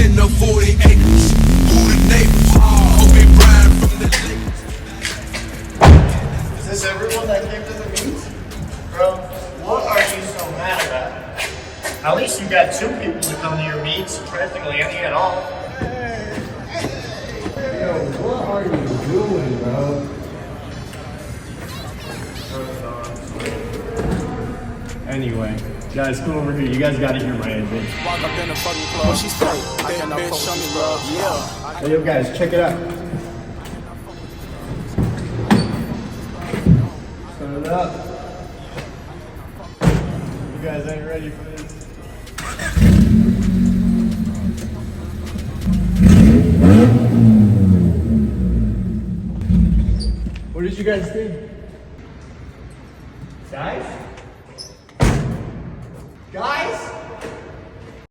in the 40 acres. Who the neighbors? Kobe Bryant from the Lakers. Is this everyone that came to the meet? Bro, what are you so mad about? At least you got 2 people to come to your meets, practically any at all. Yo, what are you doing, bro? Anyway, guys, come over here. You guys gotta hear my advice. Walk up in the fucking club. What she say? I cannot bitch, show me love. Yeah. Hey, yo, guys, check it out. Turn it up. You guys ain't ready for this. What did you guys think?